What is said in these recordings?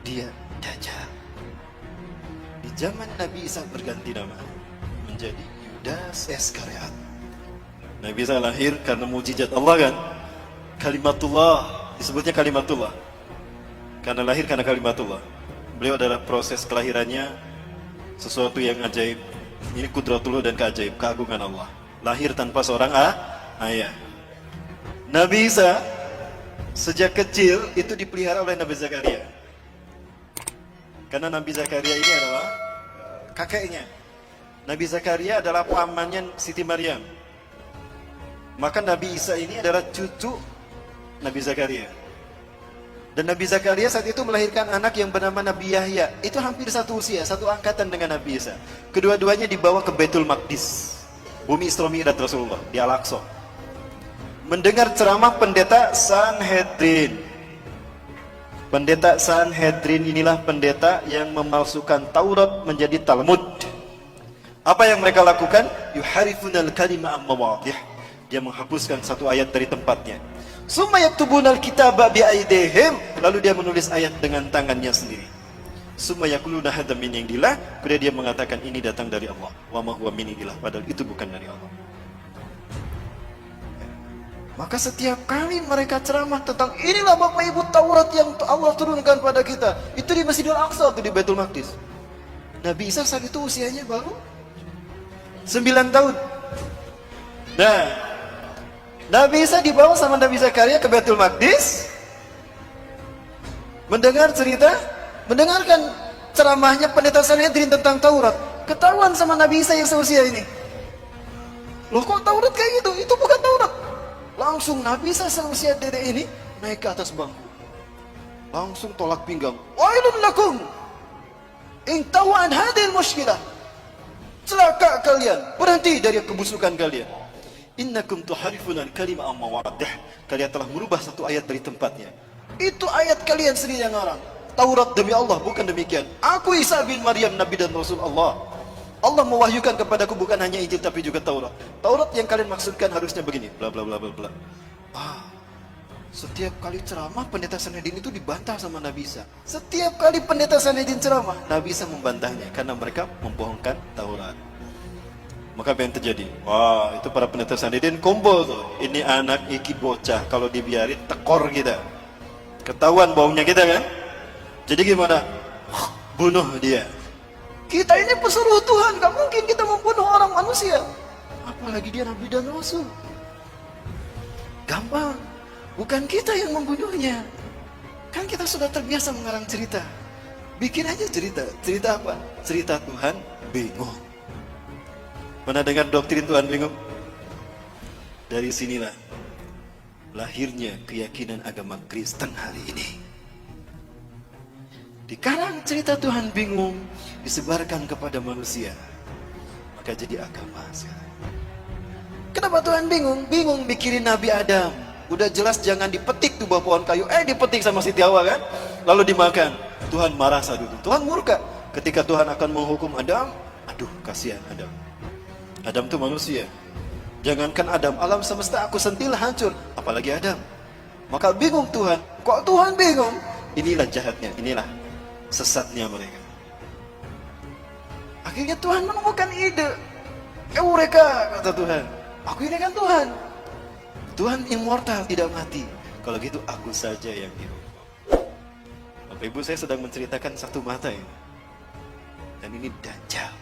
dia Dajjal. Di zaman Nabi Isa berganti nama menjadi Yudas Iskariot. Nabi Isa lahir karena mujizat Allah kan? Kalimatullah, disebutnya kalimatullah. Karena lahir karena kalimatullah. Beliau adalah proses kelahirannya sesuatu yang ajaib. Ini kudratullah dan keajaib, keagungan Allah. Lahir tanpa seorang ayah. Nabi Isa sejak kecil itu dipelihara oleh Nabi Zakaria. Karena Nabi Zakaria ini adalah kakeknya. Nabi Zakaria adalah pamannya Siti Maryam. Maka Nabi Isa ini adalah cucu Nabi Zakaria. Dan Nabi Zakaria saat itu melahirkan anak yang bernama Nabi Yahya. Itu hampir satu usia, satu angkatan dengan Nabi Isa. Kedua-duanya dibawa ke Baitul Maqdis, bumi Isra Mi'raj Rasulullah, di Al-Aqsa. Mendengar ceramah pendeta Sanhedrin. Pendeta Sanhedrin inilah pendeta yang memalsukan Taurat menjadi Talmud. Apa yang mereka lakukan? Yuharifunal kalima am-mawadih. Dia menghapuskan satu ayat dari tempatnya. Summa yaktubunal kitaba bi'aidihim. Lalu dia menulis ayat dengan tangannya sendiri. Summa yakuluna hadza min indillah. Kemudian dia mengatakan ini datang dari Allah. Wa ma huwa min indillah. Padahal itu bukan dari Allah. Maka setiap kali mereka ceramah tentang inilah Bapak Ibu Taurat yang Allah turunkan pada kita, itu di Masjidil Aqsa, itu di Baitul Maqdis. Nabi Isa saat itu usianya baru 9 tahun. Nah, Nabi Isa dibawa sama Nabi Zakaria ke Baitul Maqdis, mendengarkan ceramahnya pendeta Sanhedrin tentang Taurat. Ketahuan sama Nabi Isa yang seusia ini. Loh kok Taurat kayak gitu? Itu bukan Taurat. Langsung Nabi Isa seusia dedek ini naik ke atas bangku. Langsung tolak pinggang. Wailun lakum in tawan hadil mushkilah. Celaka kalian, berhenti dari kebusukan kalian. Innakum tuharifuna al-kalima am-mawadih. Kalian telah merubah satu ayat dari tempatnya. Itu ayat kalian sendiri yang ngarang. Taurat demi Allah, bukan demikian. Aku Isa bin Maryam, Nabi dan Rasul Allah. Allah mewahyukan kepadaku bukan hanya Injil tapi juga Taurat. Taurat yang kalian maksudkan harusnya begini, bla bla bla bla bla. Setiap kali ceramah pendeta Sanhedrin itu dibantah sama Nabi Isa. Setiap kali pendeta Sanhedrin ceramah, Nabi Isa membantahnya karena mereka membohongkan Taurat. Maka apa yang terjadi? Wah, itu para pendeta Sanhedrin kumpul tuh. Ini anak iki bocah kalau dibiarin tekor kita. Ketahuan bohongnya kita kan? Jadi gimana? Bunuh dia. Kita ini pesuruh Tuhan, gak mungkin kita membunuh orang manusia. Apalagi dia Nabi dan Rasul. Gampang. Bukan kita yang membunuhnya. Kan kita sudah terbiasa mengarang cerita. Bikin aja cerita. Cerita apa? Cerita Tuhan bingung. Pernah dengar doktrin Tuhan bingung? Dari sinilah lahirnya keyakinan agama Kristen hari ini. Dikarang cerita Tuhan bingung, disebarkan kepada manusia, maka jadi agama sekarang. Kenapa Tuhan bingung? Bingung mikirin Nabi Adam. Udah jelas jangan dipetik tuh buah pohon kayu. Dipetik sama Siti Hawa kan? Lalu dimakan. Tuhan marah saat itu. Tuhan murka. Ketika Tuhan akan menghukum Adam, aduh kasihan Adam. Adam tuh manusia. Jangankan Adam, alam semesta aku sentil hancur. Apalagi Adam. Maka bingung Tuhan. Kok Tuhan bingung? Inilah jahatnya, inilah sesatnya mereka. Akhirnya Tuhan menemukan ide. Eureka, kata Tuhan. Aku ini kan Tuhan. Tuhan immortal, tidak mati. Kalau gitu aku saja yang dihukum. Bapak Ibu, saya sedang menceritakan satu mata ini. Dan ini Dajjal.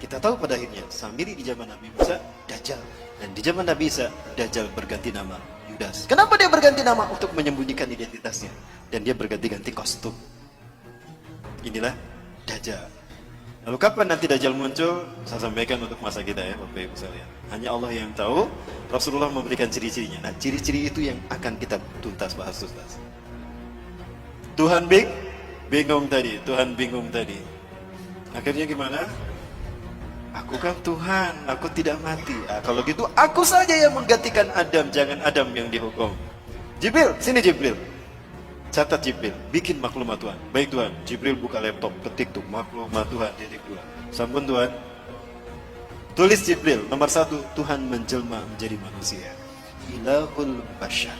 Kita tahu pada akhirnya Samiri di zaman Nabi Musa, Dajjal. Dan di zaman Nabi Isa, Dajjal berganti nama Yudas. Kenapa dia berganti nama? Untuk menyembunyikan identitasnya. Dan dia berganti-ganti kostum. Inilah Dajjal. Lalu kapan nanti Dajjal muncul? Saya sampaikan untuk masa kita ya Bapak Ibu sekalian. Hanya Allah yang tahu. Rasulullah memberikan ciri-cirinya. Nah, ciri-ciri itu yang akan kita bahas tuntas. Tuhan bingung tadi. Tuhan bingung tadi. Akhirnya gimana? Aku kan Tuhan, aku tidak mati. Kalau gitu aku saja yang menggantikan Adam. Jangan Adam yang dihukum. Jibril, sini Jibril. Catat Jibril, bikin maklumat Tuhan. Baik Tuhan. Jibril buka laptop, ketik tuh maklumat Tuhan, titik 2. Sampun Tuhan. Tulis Jibril, nomor 1, Tuhan menjelma menjadi manusia. Ilahul Bashar.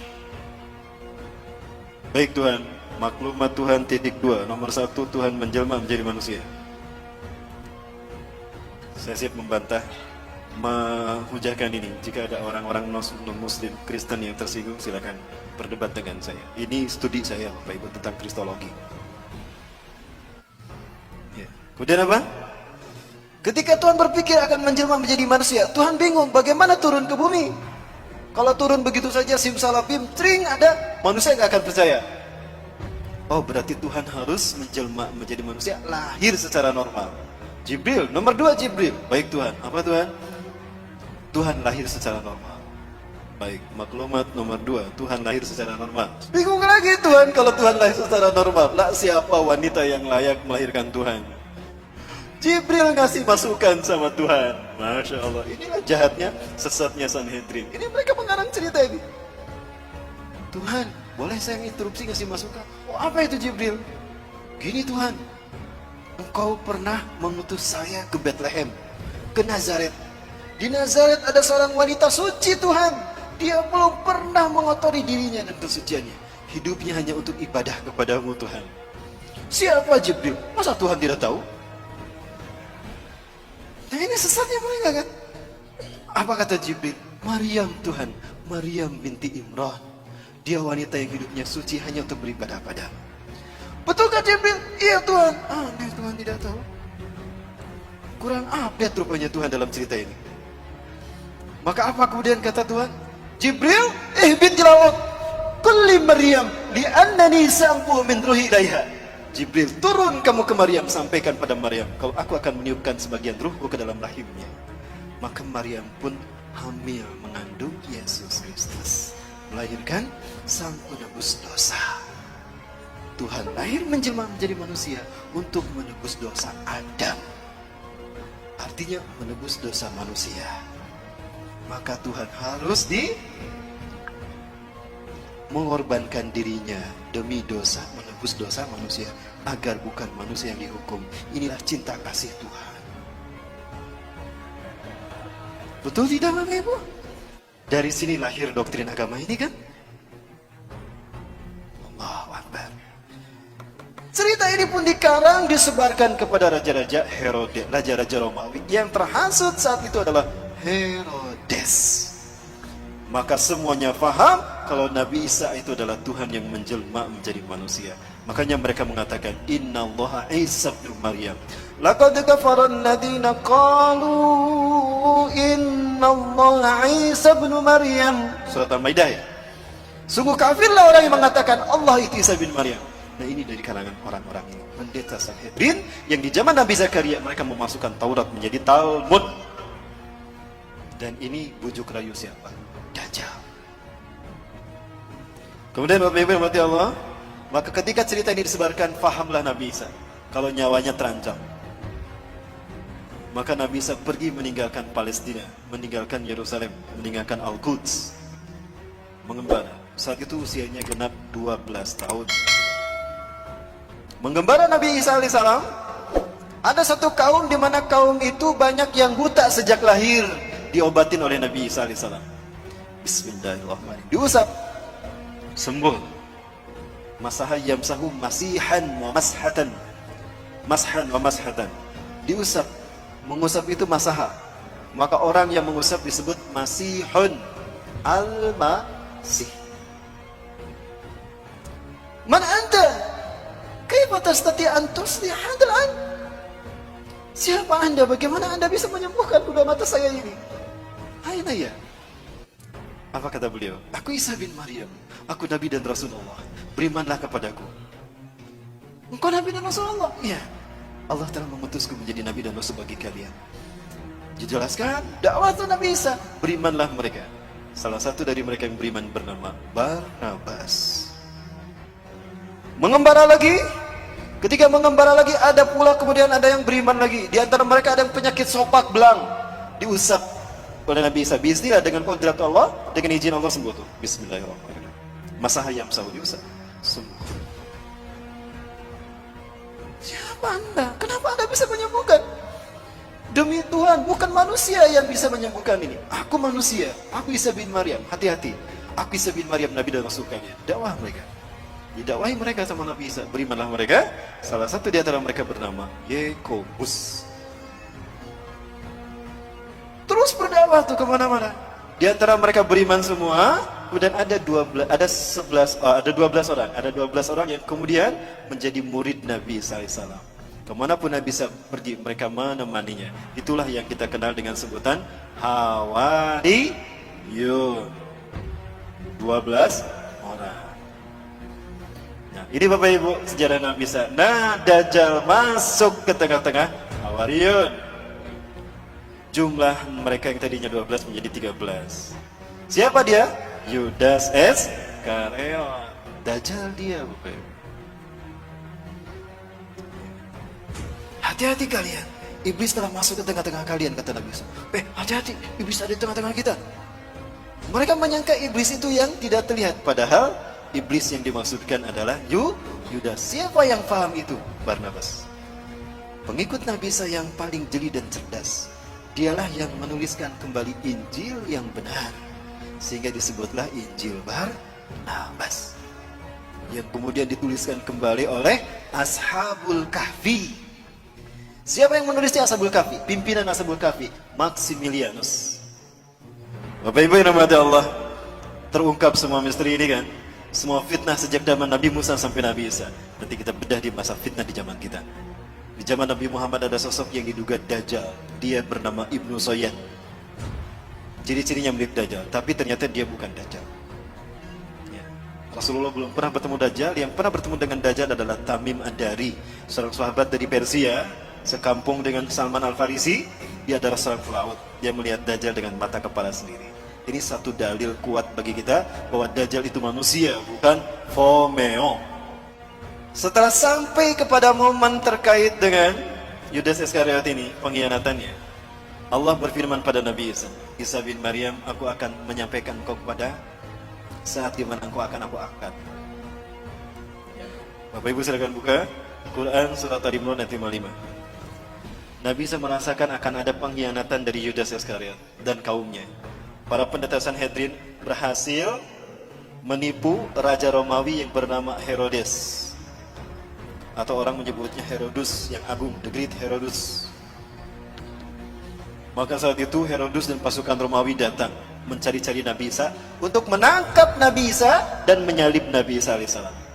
Baik Tuhan, Maklumat Tuhan titik 2. Nomor 1, Tuhan menjelma menjadi manusia. Saya siap membantah, menghujahkan ini. Jika ada orang-orang non-muslim, Kristen yang tersinggung, silakan berdebat dengan saya. Ini studi saya Bapak Ibu tentang Kristologi. Ya. Kemudian apa? Ketika Tuhan berpikir akan menjelma menjadi manusia, Tuhan bingung bagaimana turun ke bumi. Kalau turun begitu saja simsalabim, tring ada, manusia nggak akan percaya. Oh, berarti Tuhan harus menjelma menjadi manusia, lahir secara normal. Jibril, nomor 2 Jibril. Baik Tuhan, apa Tuhan? Tuhan lahir secara normal. Baik, maklumat nomor 2, Tuhan lahir secara normal. Bingung lagi Tuhan kalau Tuhan lahir secara normal. Lah siapa wanita yang layak melahirkan Tuhan? Jibril ngasih masukan sama Tuhan. Masya Allah, inilah jahatnya, sesatnya Sanhedrin. Ini mereka mengarang cerita ini. Tuhan, boleh saya interupsi ngasih masukan? Oh, apa itu Jibril? Gini Tuhan, Engkau pernah mengutus saya ke Bethlehem, ke Nazaret. Di Nazaret ada seorang wanita suci Tuhan. Dia belum pernah mengotori dirinya dan kesuciannya. Hidupnya hanya untuk ibadah kepadamu Tuhan. Siapa Jibril? Masa Tuhan tidak tahu? Nah ini sesatnya mereka kan? Apa kata Jibril? Maryam Tuhan, Maryam binti Imran. Dia wanita yang hidupnya suci hanya untuk beribadah padamu. Betulkah Jibril? Iya Tuhan. Aneh Tuhan tidak tahu. Kurang update rupanya Tuhan dalam cerita ini. Maka apa kemudian kata Tuhan? Jibril, ihbit jilawat kulli Maryam li'annani sa'ampu min ruhi ilaiha. Jibril, turun kamu ke Maryam, sampaikan pada Maryam, kalau aku akan meniupkan sebagian ruhku ke dalam rahimnya. Maka Maryam pun hamil mengandung Yesus Kristus, melahirkan sang penebus dosa. Tuhan lahir menjelma menjadi manusia untuk menebus dosa Adam. Artinya menebus dosa manusia. Maka Tuhan harus mengorbankan dirinya demi dosa, menebus dosa manusia, agar bukan manusia yang dihukum. Inilah cinta kasih Tuhan. Betul tidak Bapak Ibu? Dari sini lahir doktrin agama ini kan? Allahu Akbar. Cerita ini pun dikarang, disebarkan kepada raja-raja Herodes, raja-raja Romawi. Yang terhasut saat itu adalah Herodes. Maka semuanya faham kalau Nabi Isa itu adalah Tuhan yang menjelma menjadi manusia. Makanya mereka mengatakan Innallaha Isa bin Maryam. Laqad kafara alladziina qalu Innallaha Isa bin Maryam. Surat Al-Maidah ya. Sungguh kafirlah orang yang mengatakan Allah itu Isa bin Maryam. Nah ini dari kalangan orang-orang ini, pendeta Sanhedrin yang di zaman Nabi Zakaria mereka memasukkan Taurat menjadi Talmud. Dan ini bujuk rayu siapa? Dajjal. Kemudian Bapak Ibu yang dirahmati Allah, maka ketika cerita ini disebarkan, fahamlah Nabi Isa kalau nyawanya terancam. Maka Nabi Isa pergi meninggalkan Palestina, meninggalkan Yerusalem, meninggalkan Al-Quds, mengembara. Saat itu usianya genap 12 tahun. Mengembara Nabi Isa alaihissalam, ada satu kaum di mana kaum itu banyak yang buta sejak lahir, diobatin oleh Nabi Isa alaihissalam. Bismillahirrahmanirrahim. Diusap, sembuh. Masaha yamsahu masihan wa mashatan. Mashan wa mashatan. Diusap, mengusap itu masaha. Maka orang yang mengusap disebut masihun al-masih. Man anta? Kaifa tastati an tusliha hadzal an? Siapa Anda? Bagaimana Anda bisa menyembuhkan buta mata saya ini? Aina ya? Apa kata beliau? Aku Isa bin Maryam. Aku Nabi dan Rasulullah. Berimanlah kepadaku. Engkau Nabi dan Rasulullah? Iya. Allah telah mengutusku menjadi Nabi dan Rasul bagi kalian. Dijelaskan dakwah Nabi Isa. Berimanlah mereka. Salah satu dari mereka yang beriman bernama Barnabas. Mengembara lagi. Ketika mengembara lagi, ada pula kemudian ada yang beriman lagi. Di antara mereka ada yang penyakit sopak belang, diusap oleh Nabi Isa. Bismillah, dengan kodrat Allah, dengan izin Allah sembuh tuh. Bismillahirrahmanirrahim. Masaha yamsahu, diusap, sembuh. Siapa Anda? Kenapa Anda bisa menyembuhkan? Demi Tuhan, bukan manusia yang bisa menyembuhkan ini. Aku manusia, aku Isa bin Maryam. Hati-hati, aku Isa bin Maryam, Nabi dan Rasul kalian. Dakwah mereka. Didakwahi mereka sama Nabi Isa, berimanlah mereka. Salah satu di antara mereka bernama Yakobus. Terus berdakwah tuh kemana-mana. Di antara mereka beriman semua. Kemudian ada 12 orang. Ada 12 orang yang kemudian menjadi murid Nabi SAW. Kemanapun Nabi Isa pergi, mereka menemaninya. Itulah yang kita kenal dengan sebutan Hawariyun. 12 orang. Nah, ini Bapak Ibu sejarah Nabi Isa. Nah, Dajjal masuk ke tengah-tengah Hawariyun. Jumlah mereka yang tadinya 12 menjadi 13. Siapa dia? Yudas Iskariot. Dajjal dia, Bapak Ibu. Hati-hati kalian. Iblis telah masuk ke tengah-tengah kalian, kata Nabi Isa. Hati-hati, iblis ada di tengah-tengah kita. Mereka menyangka iblis itu yang tidak terlihat, padahal iblis yang dimaksudkan adalah Yudas. Siapa yang paham itu? Barnabas. Pengikut Nabi Isa yang paling jeli dan cerdas. Dialah yang menuliskan kembali Injil yang benar, sehingga disebutlah Injil Barnabas, yang kemudian dituliskan kembali oleh Ashabul Kahfi. Siapa yang menulisnya Ashabul Kahfi? Pimpinan Ashabul Kahfi, Maximilianus. Bapak Ibu yang dirahmati Allah, terungkap semua misteri ini kan? Semua fitnah sejak zaman Nabi Musa sampai Nabi Isa. Nanti kita bedah di masa fitnah di zaman kita. Di zaman Nabi Muhammad ada sosok yang diduga Dajjal. Dia bernama Ibnu Soyad. Ciri-cirinya mirip Dajjal, tapi ternyata dia bukan Dajjal. Ya. Rasulullah belum pernah bertemu Dajjal. Yang pernah bertemu dengan Dajjal adalah Tamim Ad-Dari, seorang sahabat dari Persia, sekampung dengan Salman Al-Farisi. Dia adalah seorang pelaut. Dia melihat Dajjal dengan mata kepala sendiri. Ini satu dalil kuat bagi kita bahwa Dajjal itu manusia, bukan Fomeo. Setelah sampai kepada momen terkait dengan Yudas Iskariot ini, pengkhianatannya, Allah berfirman pada Nabi Isa, Isa bin Maryam, aku akan menyampaikan engkau kepada saat di mana engkau akan aku angkat. Bapak Ibu silakan buka Quran surat Al-Imran ayat 55. Nabi Isa merasakan akan ada pengkhianatan dari Yudas Iskariot dan kaumnya. Para pendeta Sanhedrin berhasil menipu Raja Romawi yang bernama Herodes, atau orang menyebutnya Herodus yang agung, the Great Herodus. Maka saat itu Herodus dan pasukan Romawi datang mencari-cari Nabi Isa untuk menangkap Nabi Isa dan menyalib Nabi Isa alaihissalam.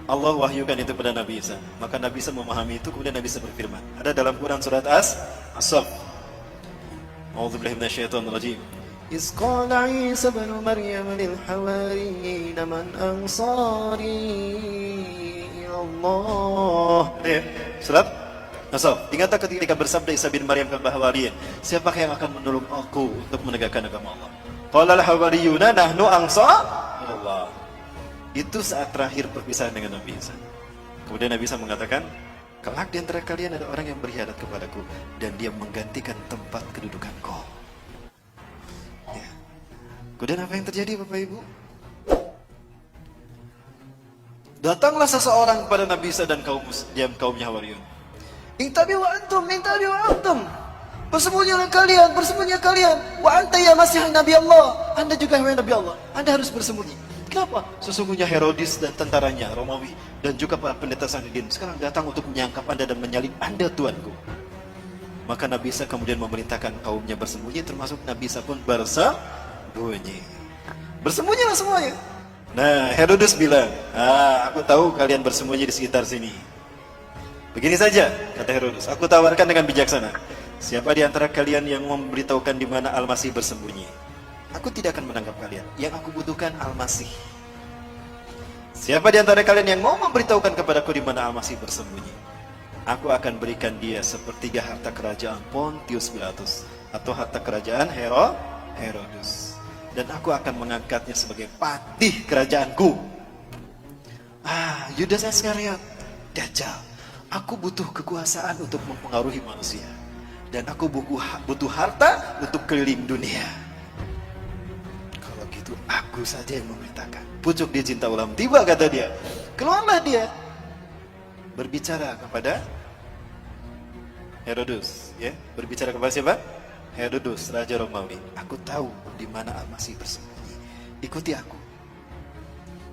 Allah wahyukan itu pada Nabi Isa. Maka Nabi Isa memahami itu, kemudian Nabi Isa berfirman. Ada dalam Quran surat As-Saff. A'udzubillahi minasyaitonirrajim. Iz qala Isa ibn Maryam lil hawariyyin man ansari ila Allah. Surat As-Saff. Ingatlah ketika bersabda Isa bin Maryam kepada Hawariyyin, siapakah yang akan menolong aku untuk menegakkan agama Allah? Qala al-hawariyuna nahnu ansarullah. Itu saat terakhir perpisahan dengan Nabi Isa. Kemudian Nabi Isa mengatakan, kelak di antara kalian ada orang yang berkhianat kepadaku dan dia menggantikan tempat kedudukanku. Ya. Kemudian apa yang terjadi Bapak Ibu? Datanglah seseorang kepada Nabi Isa dan kaumnya Hawariyun. Intabi'u antum. Bersembunyilah kalian. Wa anta ya Masih Nabi Allah. Anda juga Nabi Allah. Anda harus bersembunyi. Kenapa? Sesungguhnya Herodes dan tentaranya Romawi dan juga para pendeta Sanhedrin sekarang datang untuk menyangkap Anda dan menyalib Anda Tuanku. Maka Nabi Isa kemudian memerintahkan kaumnya bersembunyi, termasuk Nabi Isa pun bersembunyi. Bersembunyilah semuanya. Nah, Herodes bilang, aku tahu kalian bersembunyi di sekitar sini. Begini saja, kata Herodes, aku tawarkan dengan bijaksana. Siapa di antara kalian yang memberitahukan di mana Al-Masih bersembunyi? Aku tidak akan menangkap kalian. Yang aku butuhkan Al-Masih. Siapa di antara kalian yang mau memberitahukan kepadaku di mana Al-Masih bersembunyi? Aku akan berikan dia sepertiga harta kerajaan Pontius Pilatus atau harta kerajaan Herodes. Dan aku akan mengangkatnya sebagai patih kerajaanku. Yudas Iskariot, Dajjal. Aku butuh kekuasaan untuk mempengaruhi manusia. Dan aku butuh harta untuk keliling dunia. Aku saja yang memerintahkan. Pucuk dia cinta ulam. Tiba kata dia. Keluarlah dia. Berbicara kepada Herodes. Ya, berbicara kepada siapa? Herodes, Raja Romawi. Aku tahu di mana Al-Masih bersembunyi. Ikuti aku.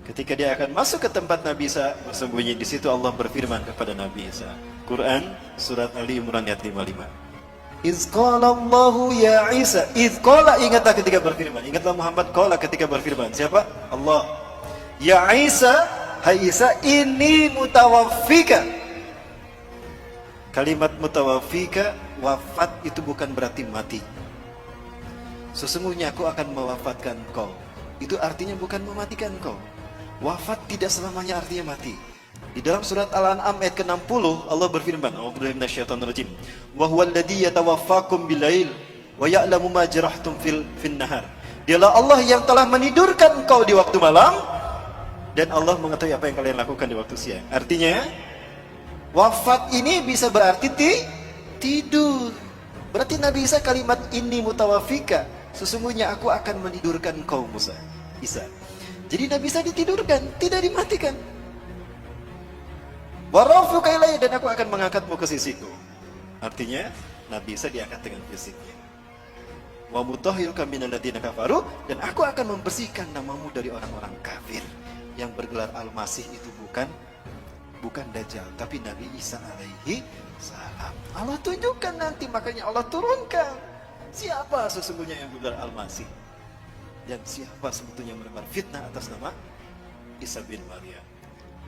Ketika dia akan masuk ke tempat Nabi Isa bersembunyi, di situ Allah berfirman kepada Nabi Isa. Quran surat Ali Imran ayat 55. Iz qala Allahu ya Isa. Iz qala, ingatlah ketika berfirman. Ingatlah Muhammad qala ketika berfirman. Siapa? Allah. Ya Isa, hai Isa, ini mutawaffika. Kalimat mutawaffika, wafat itu bukan berarti mati. Sesungguhnya aku akan mewafatkan kau. Itu artinya bukan mematikan kau. Wafat tidak selamanya artinya mati. Di dalam surat Al-An'am ayat ke-60 Allah berfirman, A'udzubillahi minasyaitonirrajim. Wa huwal ladzi yatawaffakum bilail wa ya'lamu ma jarahtum fin nahar. Dialah Allah yang telah menidurkan engkau di waktu malam dan Allah mengetahui apa yang kalian lakukan di waktu siang. Artinya wafat ini bisa berarti tidur. Berarti Nabi Isa kalimat ini mutawafika, sesungguhnya aku akan menidurkan engkau Isa. Jadi Nabi Isa ditidurkan, tidak dimatikan. Warafuka ilayya, dan aku akan mengangkatmu ke sisiku. Artinya Nabi Isa diangkat dengan fisiknya. Wa mutahhiruka minal ladzina kafaru, dan aku akan membersihkan namamu dari orang-orang kafir. Yang bergelar Al-Masih itu bukan Dajjal, tapi Nabi Isa alaihi salam. Allah tunjukkan nanti, makanya Allah turunkan siapa sesungguhnya yang bergelar Al-Masih dan siapa sebetulnya menebar fitnah atas nama Isa bin Maryam.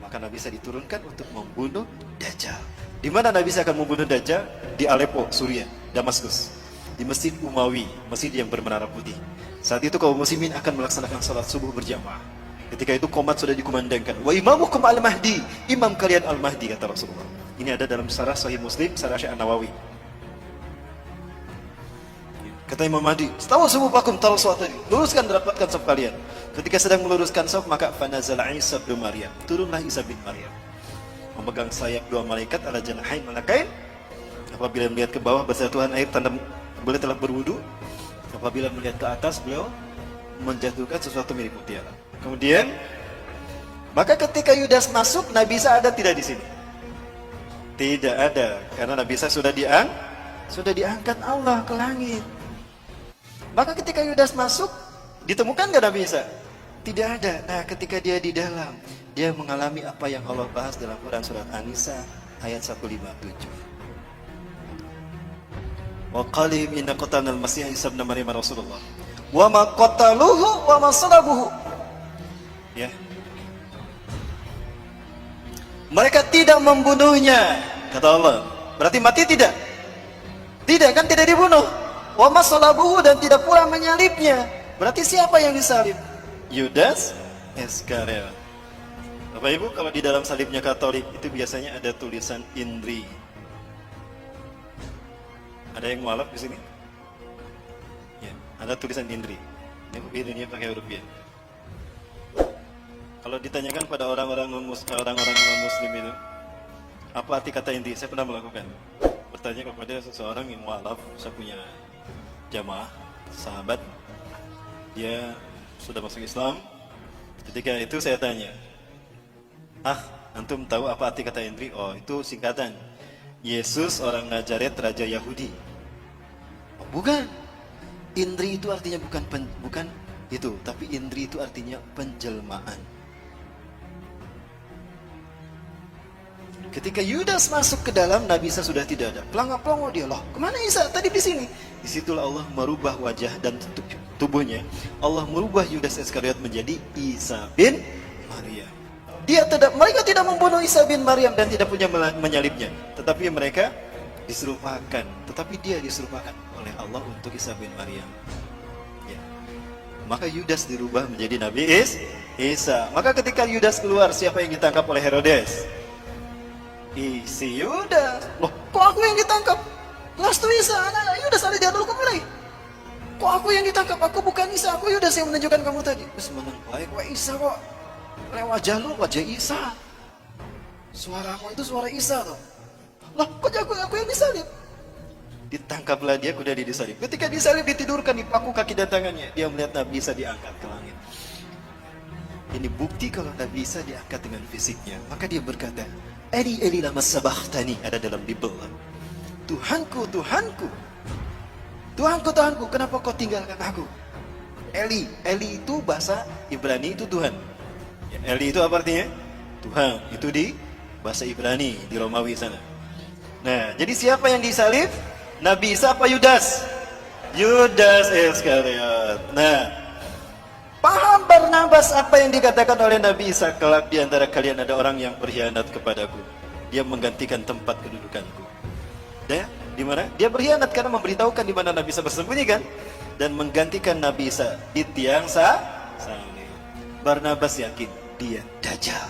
Maka Nabi Isa diturunkan untuk membunuh Dajjal. Di mana Nabi Isa akan membunuh Dajjal? Di Aleppo, Suriah, Damaskus, di Masjid Umawi, masjid yang bermenara putih. Saat itu kaum muslimin akan melaksanakan salat subuh berjamaah. Ketika itu qomat sudah dikumandangkan. Wa imamukum al-Mahdi, imam kalian al-Mahdi, kata Rasulullah. Ini ada dalam syarah Sahih Muslim, syarah Syekh An-Nawawi. Kata Imam Mahdi, "Stawu subuhakum taruh suatu ini. Luruskan rapatkan saf kalian." Ketika sedang meluruskan saf, maka fanazal Isa bin Maryam. Turunlah Isa bin Maryam. Memegang sayap dua malaikat ala janahain malakain. Apabila melihat ke bawah bersentuhan air tanda beliau telah berwudu. Apabila melihat ke atas, beliau menjatuhkan sesuatu mirip mutiara. Kemudian, maka ketika Yudas masuk, Nabi Isa ada tidak di sini? Tidak ada, karena Nabi Isa sudah diangkat Allah ke langit. Maka ketika Yudas masuk, ditemukan gak Nabi Isa? Tidak ada. Nah, ketika dia di dalam, dia mengalami apa yang Allah bahas dalam Quran surat An-Nisa ayat 157. Wa qalihim inna qatalna al-Masih Isa ibn Maryam Rasulullah. Wa ma qataluhu wa ma salabuhu. Ya. Mereka tidak membunuhnya, kata Allah. Berarti mati tidak? Tidak, kan tidak dibunuh. Wa ma salabuhu, dan tidak pula menyalibnya. Berarti siapa yang disalib? Yudas Iskariot. Bapak Ibu, kalau di dalam salibnya Katolik itu biasanya ada tulisan Indri. Ada yang mualaf di sini? Ya, ada tulisan Indri. Ini pakai huruf ya. Kalau ditanyakan pada orang-orang non-muslim itu, apa arti kata Indri? Saya pernah melakukan. Bertanya kepada seseorang yang mualaf, saya punya jamaah, sahabat, dia sudah masuk Islam. Ketika itu saya tanya, antum tahu apa arti kata Indri? Oh, itu singkatan Yesus orang Nazaret, Raja Yahudi. Oh, bukan. Indri itu artinya bukan itu, tapi Indri itu artinya penjelmaan. Ketika Yudas masuk ke dalam, Nabi Isa sudah tidak ada. Pelangga-pelongo dia, loh, kemana Isa? Tadi di sini. Disitulah Allah merubah wajah dan tubuhnya. Allah merubah Yudas Iskariot menjadi Isa bin Maryam. Mereka tidak membunuh Isa bin Maryam dan tidak punya menyalibnya, tetapi mereka diserupakan. Tetapi dia diserupakan oleh Allah untuk Isa bin Maryam. Ya. Maka Yudas dirubah menjadi Nabi Isa. Maka ketika Yudas keluar, siapa yang ditangkap oleh Herodes? Si Yudas. Loh, kok aku yang ditangkap? Lastu Isa, Yudas ada di adulku mulai. Kok aku yang ditangkap? Aku bukan Isa, aku Yudas yang menunjukkan kamu tadi. Terus menang baik, wah Isa kok. Lewat jalur wajah Isa. Suaramu itu suara Isa tuh. Lah, kok aku yang disalib? Ditangkaplah dia, kemudian disalib. Ketika disalib, ditidurkan di paku kaki dan tangannya. Dia melihat Nabi Isa diangkat ke langit. Ini bukti kalau Nabi Isa diangkat dengan fisiknya. Maka dia berkata, Eli Eli lama sabahtani, ada dalam Bible. Tuhanku, Tuhanku, Tuhanku, Tuhanku, kenapa kau tinggalkan aku? Eli itu bahasa Ibrani itu Tuhan. Ya, Eli itu apa artinya? Tuhan. Itu di bahasa Ibrani, di Romawi sana. Nah, jadi siapa yang disalib? Nabi Isa apa Yudas? Yudas Iskariot. Nah, paham Barnabas apa yang dikatakan oleh Nabi Isa? Kelak di antara kalian ada orang yang berkhianat kepadaku. Dia menggantikan tempat kedudukanku. Ya, di mana? Dia berkhianat karena memberitahukan di mana Nabi Isa bersembunyi kan? Dan menggantikan Nabi Isa di tiang salib. Barnabas yakin dia Dajjal.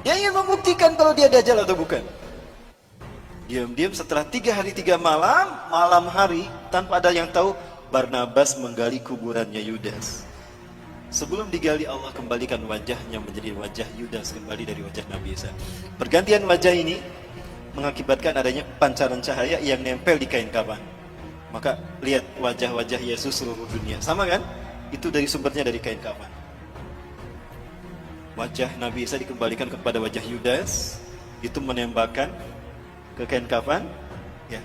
Dia ingin membuktikan kalau dia Dajjal atau bukan. Diam-diam setelah 3 hari 3 malam, malam hari tanpa ada yang tahu, Barnabas menggali kuburannya Yudas. Sebelum digali, Allah kembalikan wajahnya menjadi wajah Yudas kembali dari wajah Nabi Isa. Pergantian wajah ini mengakibatkan adanya pancaran cahaya yang nempel di kain kafan. Maka lihat wajah-wajah Yesus seluruh dunia. Sama kan? Itu dari sumbernya dari kain kafan. Wajah Nabi Isa dikembalikan kepada wajah Yudas. Itu menembakkan ke kain kafan. Ya.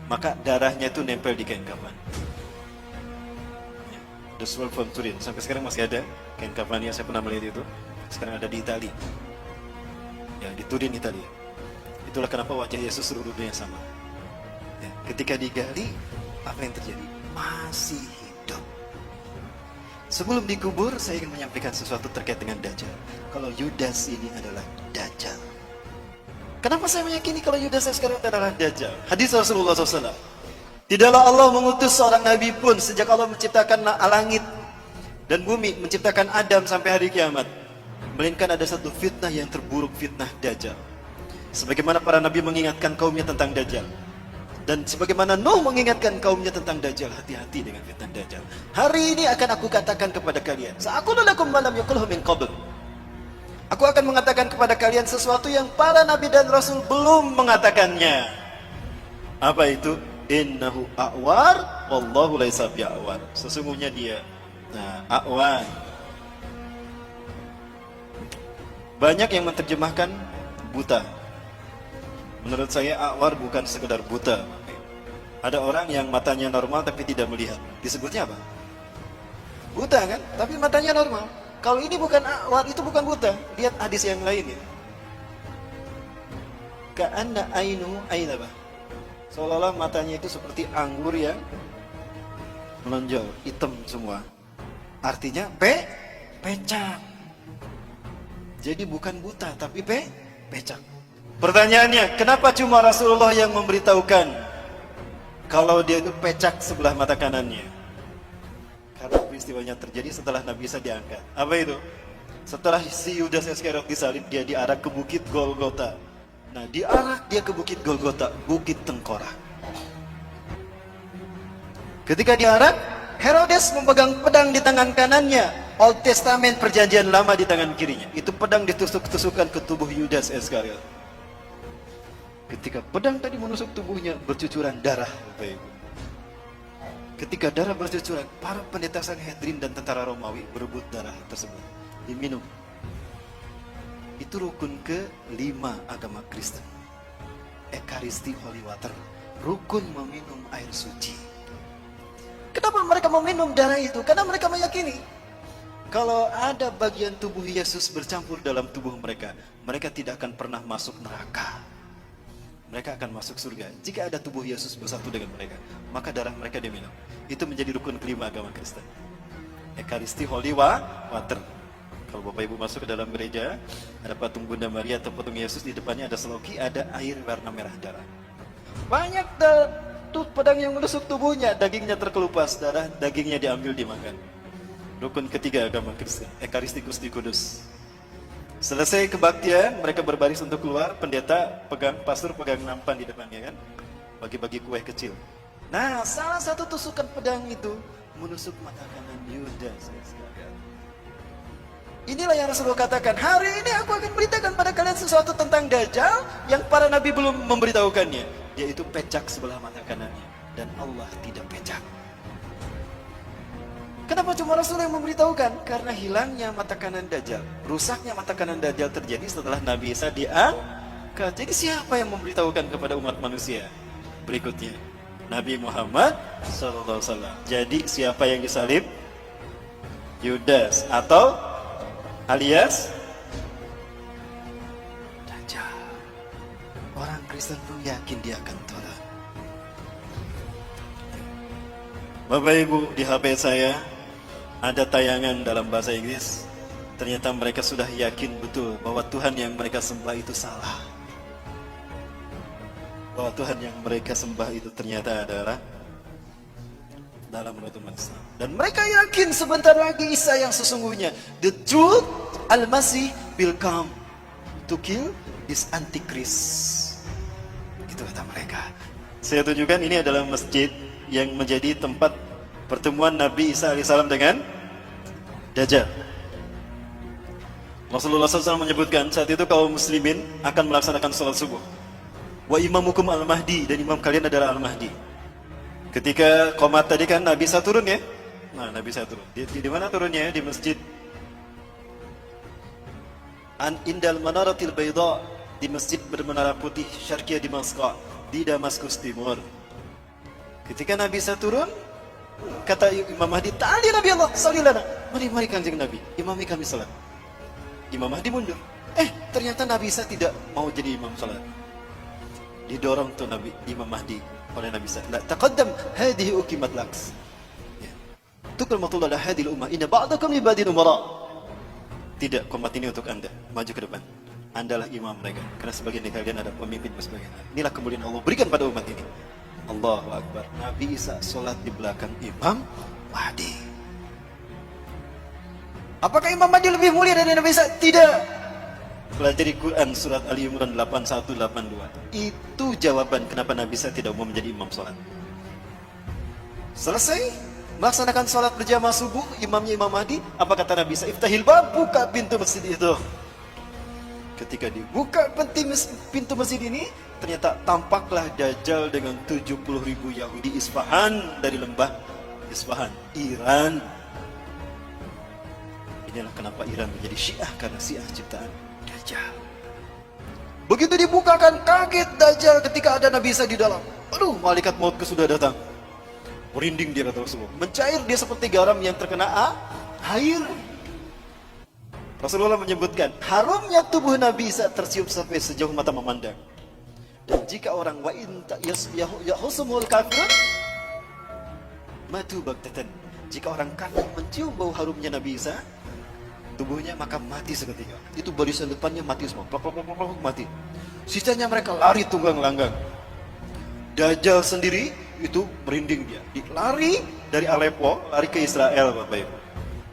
Maka darahnya itu nempel di kain kafan. Ya. The Sword from Turin. Sampai sekarang masih ada kain kafannya. Saya pernah melihat itu. Sekarang ada di Italia. Ya, di Turin, Italia. Itulah kenapa wajah Yesus seluruh dunia sama. Ya. Ketika digali, apa yang terjadi? Masih hidup. Sebelum dikubur, saya ingin menyampaikan sesuatu terkait dengan Dajjal. Kalau Yudas ini adalah Dajjal. Kenapa saya meyakini kalau Yudas sekarang adalah Dajjal? Hadis Rasulullah SAW. Tidaklah Allah mengutus seorang nabi pun sejak Allah menciptakan langit dan bumi, menciptakan Adam sampai hari kiamat, melainkan ada satu fitnah yang terburuk, fitnah Dajjal. Sebagaimana para nabi mengingatkan kaumnya tentang Dajjal. Dan sebagaimana Nuh mengingatkan kaumnya tentang Dajjal, hati-hati dengan fitnah Dajjal. Hari ini akan aku katakan kepada kalian, sa'aqulu lakum ma lam yaqulhu min qabl. Aku akan mengatakan kepada kalian sesuatu yang para nabi dan rasul belum mengatakannya. Apa itu? Innahu a'war wallahu laisa bi'awar. Sesungguhnya dia a'war. Banyak yang menerjemahkan buta. Menurut saya a'war bukan sekedar buta. Ada orang yang matanya normal tapi tidak melihat. Disebutnya apa? Buta kan? Tapi matanya normal. Kalau ini bukan a'war, itu bukan buta. Lihat hadis yang lain ya. Ka'anna ainu ainaba. Seolah-olah matanya itu seperti anggur yang menonjol, hitam semua. Artinya pecak. Jadi bukan buta tapi pecak. Pertanyaannya, kenapa cuma Rasulullah yang memberitahukan kalau dia itu pecak sebelah mata kanannya? Karena peristiwanya terjadi setelah Nabi Isa diangkat. Apa itu? Setelah si Yudas Iskariot disalib, dia diarak ke bukit Golgota. Nah, diarak dia ke bukit Golgota, bukit tengkorak. Ketika diarak, Herodes memegang pedang di tangan kanannya. Old Testament perjanjian lama di tangan kirinya. Itu pedang ditusuk-tusukkan ke tubuh Yudas Iskariot. Ketika pedang tadi menusuk tubuhnya, bercucuran darah, Bapak Ibu. Ketika darah bercucuran, para pendeta Sanhedrin dan tentara Romawi berebut darah tersebut, diminum. Itu rukun ke-5 agama Kristen. Ekaristi Holy Water, rukun meminum air suci. Kenapa mereka meminum darah itu? Karena mereka meyakini kalau ada bagian tubuh Yesus bercampur dalam tubuh mereka, mereka tidak akan pernah masuk neraka. Mereka akan masuk surga jika ada tubuh Yesus bersatu dengan mereka. Maka darah mereka diminum. Itu menjadi rukun ke-5 agama Kristen. Ekaristi Holy Water. Kalau Bapak Ibu masuk ke dalam gereja, ada patung Bunda Maria atau patung Yesus, di depannya ada seloki, ada air warna merah darah. Banyak tuh pedang yang menusuk tubuhnya, dagingnya terkelupas, darah dagingnya diambil dimakan. Rukun ke-3 agama Kristen, Ekaristi Gusti Kudus. Selesai kebaktian, mereka berbaris untuk keluar, pendeta pastor pegang nampan di depannya kan, bagi-bagi kue kecil. Nah, salah satu tusukan pedang itu menusuk mata kanan Yudas. Inilah yang Rasulullah katakan, hari ini aku akan beritakan pada kalian sesuatu tentang Dajjal yang para nabi belum memberitahukannya. Yaitu pecak sebelah mata kanannya, dan Allah tidak pecak. Kenapa cuma Rasul yang memberitahukan? Karena hilangnya mata kanan Dajjal, rusaknya mata kanan Dajjal terjadi setelah Nabi Isa diangkat. Jadi siapa yang memberitahukan kepada umat manusia? Berikutnya, Nabi Muhammad SAW. Jadi siapa yang disalib? Yudas atau alias Dajjal. Orang Kristen pun yakin dia akan turun. Bapak Ibu, di HP saya ada tayangan dalam bahasa Inggris. Ternyata mereka sudah yakin betul bahwa Tuhan yang mereka sembah itu salah. Bahwa Tuhan yang mereka sembah itu ternyata adalah dalam umat Islam. Dan mereka yakin sebentar lagi Isa yang sesungguhnya, the truth, Al-Masih will come to kill this Antichrist. Itu kata mereka. Saya tunjukkan ini adalah masjid yang menjadi tempat pertemuan Nabi Isa alaihissalam dengan Dajjal. Rasulullah SAW menyebutkan saat itu kaum muslimin akan melaksanakan sholat subuh. Wa imamukum al-mahdi, dan imam kalian adalah al-mahdi. Ketika qomat tadi kan Nabi Isa turun ya. Nah, Nabi Isa turun. Di mana turunnya? Di masjid Indal Manaratil Bayda, di masjid bermenara putih Syarqiyah Damaskus, di Damaskus Timur. Ketika Nabi Isa turun, kata Imam Mahdi, "Ta'ali Nabi Allah, salli lana." Mari Kanjeng Nabi, imami kami salat. Imam Mahdi mundur. Ternyata Nabi Isa tidak mau jadi imam salat. Didorong tuh Imam Mahdi oleh Nabi Isa. La taqaddam, hadhihi uqimat laks. Ya. Tukrimatullah la hadhihi al-ummah, inna ba'dakum ibadin umara. Tidak, qomat ini untuk Anda. Maju ke depan. Andalah imam mereka. Karena sebagian dari kalian ada pemimpin dan sebagainya. Inilah kemuliaan Allah berikan pada umat ini. Allahu Akbar. Nabi Isa sholat di belakang Imam Mahdi. Apakah Imam Mahdi lebih mulia dari Nabi Isa? Tidak. Pelajari Quran surat Ali Imran 81-82. Itu jawaban kenapa Nabi Isa tidak mau menjadi imam sholat. Selesai melaksanakan sholat berjamaah subuh, imamnya Imam Mahdi. Apa kata Nabi Isa? Iftahil bab, buka pintu masjid itu. Ketika dibuka pintu masjid ini, ternyata tampaklah Dajjal dengan 70.000 Yahudi Isfahan, dari lembah Isfahan, Iran. Inilah kenapa Iran menjadi Syiah, karena Syiah ciptaan Dajjal. Begitu dibukakan, kaget Dajjal ketika ada Nabi Isa di dalam. Aduh, malaikat maut sudah datang. Merinding dia, kata Rasulullah. Mencair dia seperti garam yang terkena air. Rasulullah menyebutkan, harumnya tubuh Nabi Isa tercium sampai sejauh mata memandang. Dan jika orang yahusumul kafir matu baktatan. Jika orang kafir mencium bau harumnya Nabi Isa, tubuhnya maka mati seketika. Itu barisan depannya mati semua, mati. Sisanya mereka lari tunggang langgang. Dajjal sendiri itu merinding dia. Lari dari Aleppo, lari ke Israel, Bapak Ibu.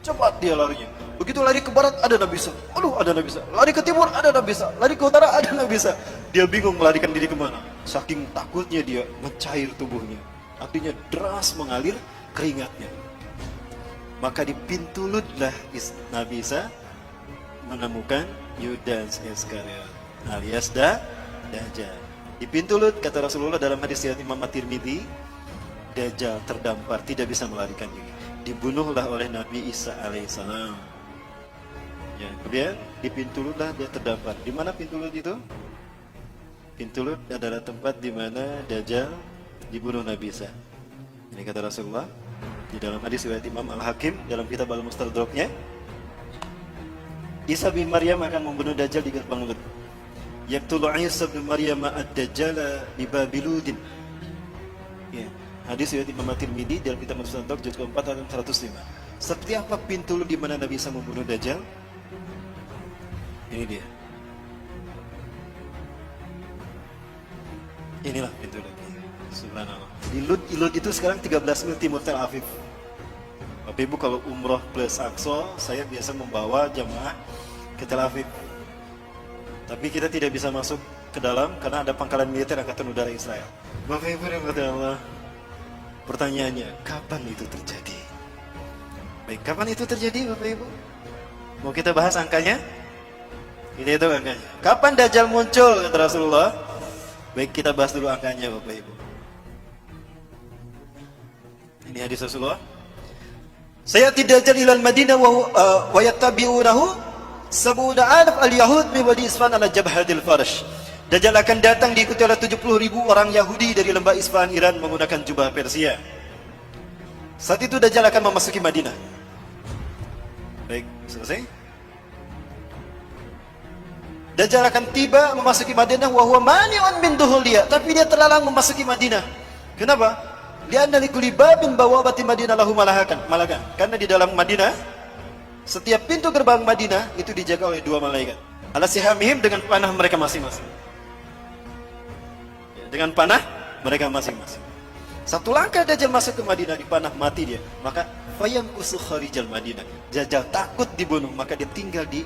Cepat dia larinya. Begitu lari ke barat ada Nabi Isa. Aduh, ada Nabi Isa. Lari ke timur ada Nabi Isa. Lari ke utara ada Nabi Isa. Dia bingung melarikan diri kemana. Saking takutnya dia, mencair tubuhnya. Artinya deras mengalir keringatnya. Maka di pintu Ludlah Nabi Isa menemukan Yudas Iskariot alias Dajjal. Di pintu Lud, kata Rasulullah dalam hadis riwayat Imam At-Tirmidzi, Dajjal terdampar, tidak bisa melarikan diri. Dibunuhlah oleh Nabi Isa alaihissalam. Ya, kemudian di pintu Lud lah dia terdampar. Di mana pintu Lud itu? Pintu Lud adalah tempat di mana Dajjal dibunuh Nabi Isa. Ini kata Rasulullah di dalam hadis riwayat Imam Al-Hakim dalam kitab Al-Mustadraknya. Isa bin Maryam akan membunuh Dajjal di gerbang Lud. Yaqtulu Isa bin Maryam ad-Dajjal bi Babiludin. Ya, hadis riwayat Imam At-Tirmidzi dalam kitab Al-Mustadrak juz ke-4 ayat 105. Seperti apa pintu Lud di mana Nabi Isa membunuh Dajjal? Ini dia. Inilah pintu Lud. Subhanallah. Di Lud itu sekarang 13 mil timur Tel Aviv. Bapak Ibu kalau umroh plus Aqsa, saya biasa membawa jamaah ke Tel Aviv. Tapi kita tidak bisa masuk ke dalam karena ada pangkalan militer Angkatan Udara Israel. Bapak Ibu rahmatullah Allah. Pertanyaannya, kapan itu terjadi? Baik, kapan itu terjadi Bapak Ibu? Mau kita bahas angkanya? Ini itu angkanya. Kapan Dajjal muncul kata Rasulullah? Baik, kita bahas dulu angkanya Bapak Ibu. Ini hadis Rasulullah. Saya tidak Dajjal ilal Madinah wa yattabi'unahu sab'una alaf al-yahud min wadi Isfahan ala jabhatil Farash. Dajjal akan datang diikuti oleh 70.000 orang Yahudi dari lembah Isfahan Iran menggunakan jubah Persia. Saat itu Dajjal akan memasuki Madinah. Baik, selesai? Dajjal akan tiba memasuki Madinah wa huwa mani'un min duhuliya, tapi dia terlarang memasuki Madinah. Kenapa? Li'anna likulli babin bawabati Madinah lahu malakan. Karena di dalam Madinah, setiap pintu gerbang Madinah itu dijaga oleh 2 malaikat. Ala sihamihim, dengan panah mereka masing-masing. Dengan panah mereka masing-masing. Satu langkah Dajjal masuk ke Madinah, dipanah mati dia. Maka fayamkusu kharijal Madinah. Dajjal takut dibunuh, maka dia tinggal di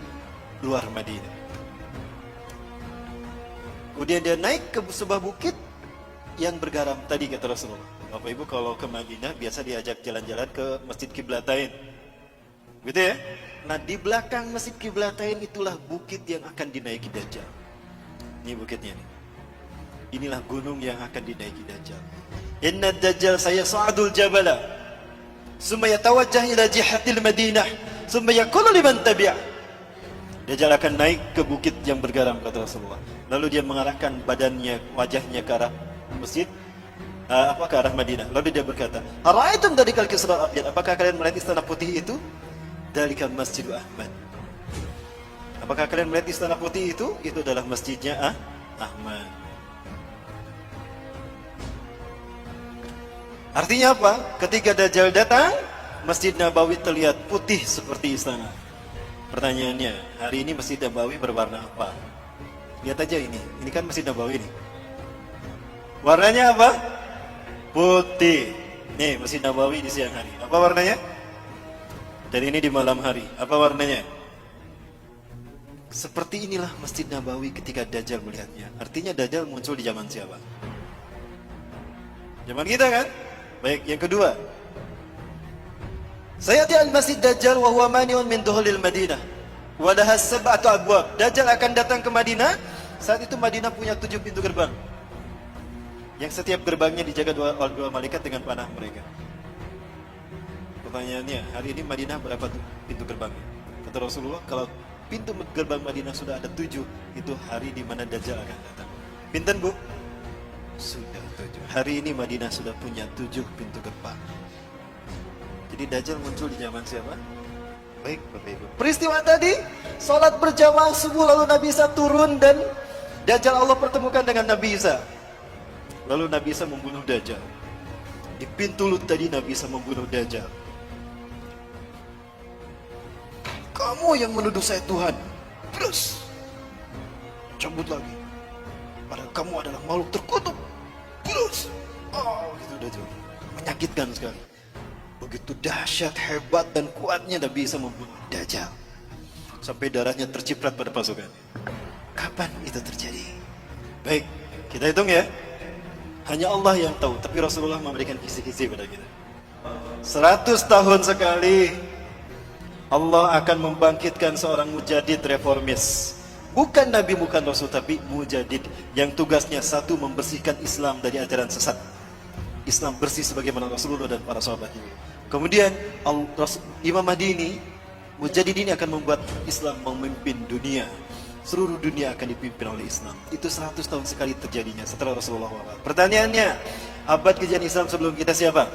luar Madinah. Kemudian dia naik ke sebuah bukit yang bergaram tadi, kata Rasulullah. Bapak Ibu kalau ke Madinah biasa diajak jalan-jalan ke Masjid Qiblatain. Gitu ya? Nah, di belakang Masjid Qiblatain itulah bukit yang akan dinaiki Dajjal. Ini bukitnya nih. Inilah gunung yang akan dinaiki Dajjal. Inna Dajjal sayas'adul jabala, summa yatawajjah ila jihatil Madinah, summa yaqulu liman tabi'a. Dajjal akan naik ke bukit yang bergaram, kata Rasulullah. Lalu dia mengarahkan badannya, wajahnya ke arah masjid, ke arah Madinah. Lalu dia berkata, "Ara'aitum dalikal kisra abyad?" Apakah kalian melihat istana putih itu? Dalikal Masjidu Ahmad. Apakah kalian melihat istana putih itu? Itu adalah masjidnya Ahmad. Artinya apa? Ketika Dajjal datang, Masjid Nabawi terlihat putih seperti istana. Pertanyaannya, hari ini Masjid Nabawi berwarna apa? Lihat aja ini kan Masjid Nabawi nih. Warnanya apa? Putih. Nih Masjid Nabawi di siang hari. Apa warnanya? Dan ini di malam hari. Apa warnanya? Seperti inilah Masjid Nabawi ketika Dajjal melihatnya. Artinya Dajjal muncul di zaman siapa? Zaman kita kan? Baik, yang kedua. Sayati al-Masjid Dajjal wa huwa mani'un min duhulil Madinah. Wa laha sab'atu abwab. Dajjal akan datang ke Madinah. Saat itu Madinah punya 7 pintu gerbang. Yang setiap gerbangnya dijaga oleh 2 malaikat dengan panah mereka. Pertanyaannya, hari ini Madinah berapa pintu gerbangnya? Kata Rasulullah, kalau pintu gerbang Madinah sudah ada 7, itu hari di mana Dajjal akan datang. Pinten, Bu? Sudah 7. Hari ini Madinah sudah punya 7 pintu gerbang. Jadi Dajjal muncul di zaman siapa? Baik, Bapak Ibu. Peristiwa tadi, sholat berjamaah subuh, lalu Nabi Isa turun dan Dajjal Allah pertemukan dengan Nabi Isa. Lalu Nabi Isa membunuh Dajjal. Di pintu Lut tadi Nabi Isa membunuh Dajjal. Kamu yang menuduh saya Tuhan, terus cabut lagi. Padahal kamu adalah makhluk terkutuk. Terus, gitu Dajjal. Menyakitkan sekali. Begitu dahsyat, hebat, dan kuatnya Nabi Isa membunuh Dajjal. Sampai darahnya terciprat pada pasukan. Kapan itu terjadi? Baik, kita hitung ya. Hanya Allah yang tahu, tapi Rasulullah memberikan kisi-kisi pada kita. 100 tahun sekali Allah akan membangkitkan seorang mujadid reformis. Bukan Nabi, bukan Rasul, tapi mujadid yang tugasnya satu, membersihkan Islam dari ajaran sesat. Islam bersih sebagaimana Rasulullah dan para sahabatnya. Kemudian Imam Mahdi ini, mujadid ini akan membuat Islam memimpin dunia. Seluruh dunia akan dipimpin oleh Islam. Itu 100 tahun sekali terjadinya setelah Rasulullah wafat. Pertanyaannya, abad kejadian Islam sebelum kita siapa?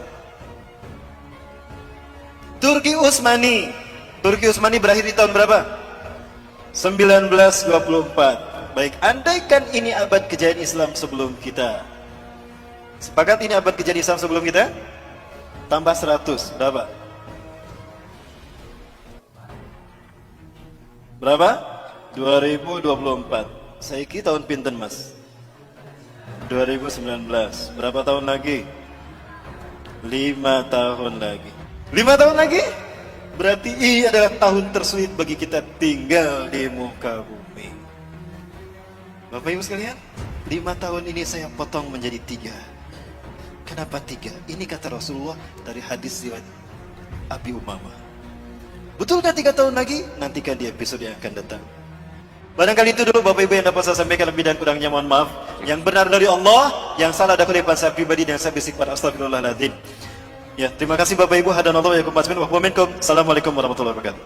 Turki Utsmani. Turki Utsmani berakhir di tahun berapa? 1924. Baik, andaikan ini abad kejayaan Islam sebelum kita. Sepakat ini abad kejayaan Islam sebelum kita? Tambah 100, berapa? Berapa? 2024. Saiki tahun pinten, Mas? 2019. Berapa tahun lagi? 5 tahun lagi. 5 tahun lagi? Berarti ini adalah tahun tersulit bagi kita tinggal di muka bumi. Bapak Ibu sekalian, 5 tahun ini saya potong menjadi 3. Kenapa 3? Ini kata Rasulullah dari hadis riwayat Abi Umamah. Betulkah 3 tahun lagi? Nantikan di episode yang akan datang. Barangkali itu dulu Bapak Ibu yang dapat saya sampaikan, lebih dan kurangnya mohon maaf. Yang benar dari Allah, yang salah dari kelipan saya pribadi dan saya bisikan astagfirullahaladzim. Ya, terima kasih Bapak Ibu. Hadanallahu wa yakum. Assalamualaikum warahmatullahi wabarakatuh.